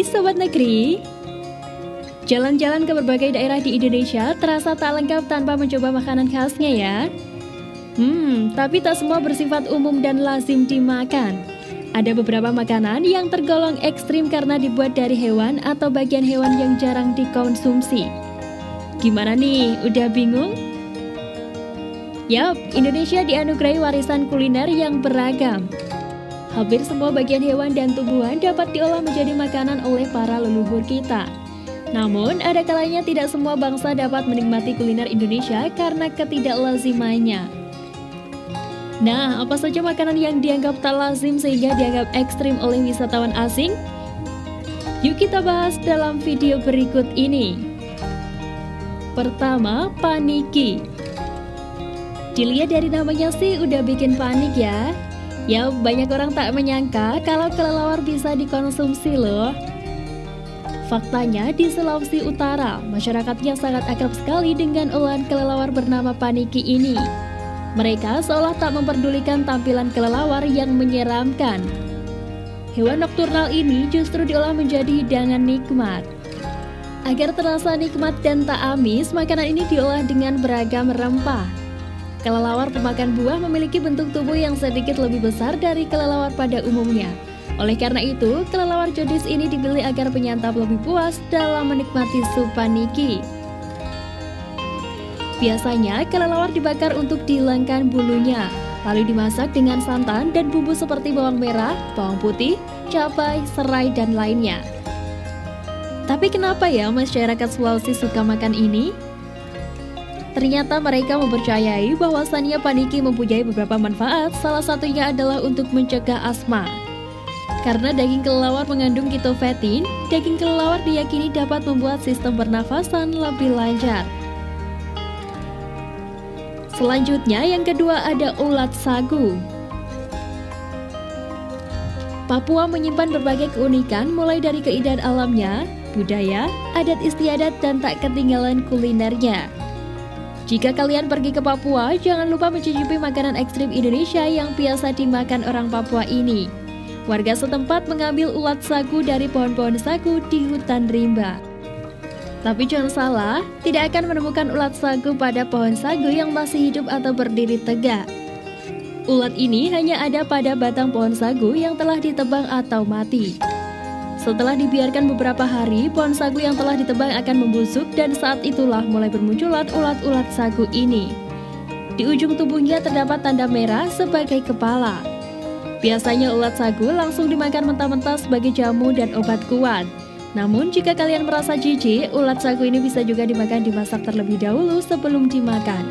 Sobat Negeri. Jalan-jalan ke berbagai daerah di Indonesia terasa tak lengkap tanpa mencoba makanan khasnya ya. Tapi tak semua bersifat umum dan lazim dimakan. Ada beberapa makanan yang tergolong ekstrim karena dibuat dari hewan atau bagian hewan yang jarang dikonsumsi. Gimana nih, udah bingung? Yap, Indonesia dianugerahi warisan kuliner yang beragam. Hampir semua bagian hewan dan tumbuhan dapat diolah menjadi makanan oleh para leluhur kita. Namun, ada kalanya tidak semua bangsa dapat menikmati kuliner Indonesia karena ketidaklazimannya. Nah, apa saja makanan yang dianggap tak lazim sehingga dianggap ekstrim oleh wisatawan asing? Yuk kita bahas dalam video berikut ini. Pertama, paniki. Dilihat dari namanya sih udah bikin panik ya. Ya, banyak orang tak menyangka kalau kelelawar bisa dikonsumsi loh. Faktanya di Sulawesi Utara, masyarakatnya sangat akrab sekali dengan olahan kelelawar bernama paniki ini. Mereka seolah tak memperdulikan tampilan kelelawar yang menyeramkan. Hewan nokturnal ini justru diolah menjadi hidangan nikmat. Agar terasa nikmat dan tak amis, makanan ini diolah dengan beragam rempah. Kelelawar pemakan buah memiliki bentuk tubuh yang sedikit lebih besar dari kelelawar pada umumnya. Oleh karena itu, kelelawar jenis ini dipilih agar penyantap lebih puas dalam menikmati sup paniki. Biasanya, kelelawar dibakar untuk dihilangkan bulunya, lalu dimasak dengan santan dan bumbu seperti bawang merah, bawang putih, cabai, serai, dan lainnya. Tapi kenapa ya masyarakat Sulawesi suka makan ini? Ternyata mereka mempercayai bahwasannya paniki mempunyai beberapa manfaat, salah satunya adalah untuk mencegah asma. Karena daging kelelawar mengandung kitofetin, daging kelelawar diyakini dapat membuat sistem pernafasan lebih lancar. Selanjutnya yang kedua ada ulat sagu. Papua menyimpan berbagai keunikan mulai dari keindahan alamnya, budaya, adat istiadat, dan tak ketinggalan kulinernya. Jika kalian pergi ke Papua, jangan lupa mencicipi makanan ekstrim Indonesia yang biasa dimakan orang Papua ini. Warga setempat mengambil ulat sagu dari pohon-pohon sagu di hutan rimba. Tapi jangan salah, tidak akan menemukan ulat sagu pada pohon sagu yang masih hidup atau berdiri tegak. Ulat ini hanya ada pada batang pohon sagu yang telah ditebang atau mati. Setelah dibiarkan beberapa hari, pohon sagu yang telah ditebang akan membusuk dan saat itulah mulai bermunculan ulat-ulat sagu ini. Di ujung tubuhnya terdapat tanda merah sebagai kepala. Biasanya ulat sagu langsung dimakan mentah-mentah sebagai jamu dan obat kuat. Namun jika kalian merasa jijik, ulat sagu ini bisa juga dimasak terlebih dahulu sebelum dimakan.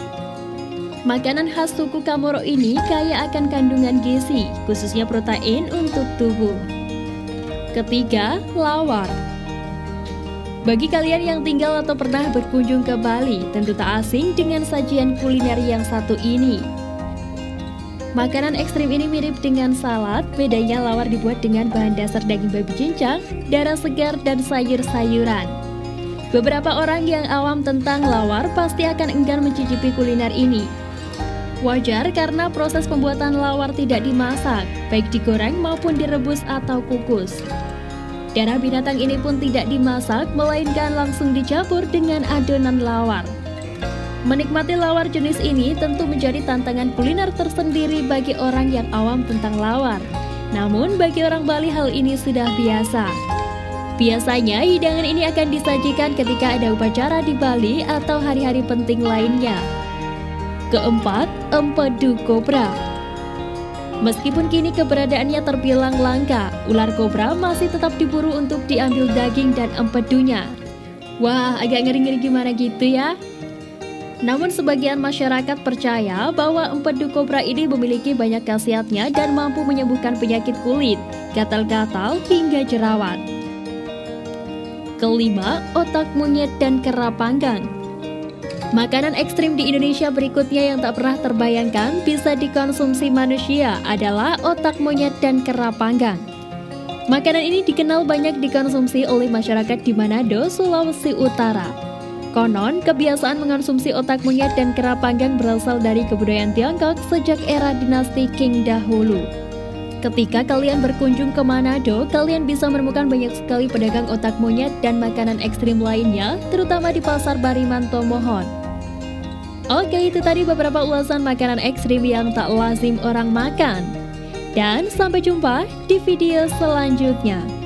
Makanan khas suku Kamoro ini kaya akan kandungan gizi, khususnya protein untuk tubuh. Ketiga, lawar. Bagi kalian yang tinggal atau pernah berkunjung ke Bali, tentu tak asing dengan sajian kuliner yang satu ini. Makanan ekstrim ini mirip dengan salad, bedanya lawar dibuat dengan bahan dasar daging babi cincang, darah segar, dan sayur-sayuran. Beberapa orang yang awam tentang lawar pasti akan enggan mencicipi kuliner ini. Wajar karena proses pembuatan lawar tidak dimasak, baik digoreng maupun direbus atau kukus. Darah binatang ini pun tidak dimasak, melainkan langsung dicampur dengan adonan lawar. Menikmati lawar jenis ini tentu menjadi tantangan kuliner tersendiri bagi orang yang awam tentang lawar. Namun bagi orang Bali hal ini sudah biasa. Biasanya hidangan ini akan disajikan ketika ada upacara di Bali atau hari-hari penting lainnya. Keempat, empedu kobra. Meskipun kini keberadaannya terbilang langka, ular kobra masih tetap diburu untuk diambil daging dan empedunya. Wah, agak ngeri-ngeri gimana gitu ya? Namun sebagian masyarakat percaya bahwa empedu kobra ini memiliki banyak khasiatnya dan mampu menyembuhkan penyakit kulit, gatal-gatal, hingga jerawat. Kelima, otak monyet dan kera panggang. Makanan ekstrim di Indonesia berikutnya yang tak pernah terbayangkan bisa dikonsumsi manusia adalah otak monyet dan kera panggang. Makanan ini dikenal banyak dikonsumsi oleh masyarakat di Manado, Sulawesi Utara. Konon, kebiasaan mengonsumsi otak monyet dan kera panggang berasal dari kebudayaan Tiongkok sejak era dinasti Qing dahulu. Ketika kalian berkunjung ke Manado, kalian bisa menemukan banyak sekali pedagang otak monyet dan makanan ekstrim lainnya, terutama di Pasar Bariman Tomohon. Oke, itu tadi beberapa ulasan makanan ekstrim yang tak lazim orang makan. Dan sampai jumpa di video selanjutnya.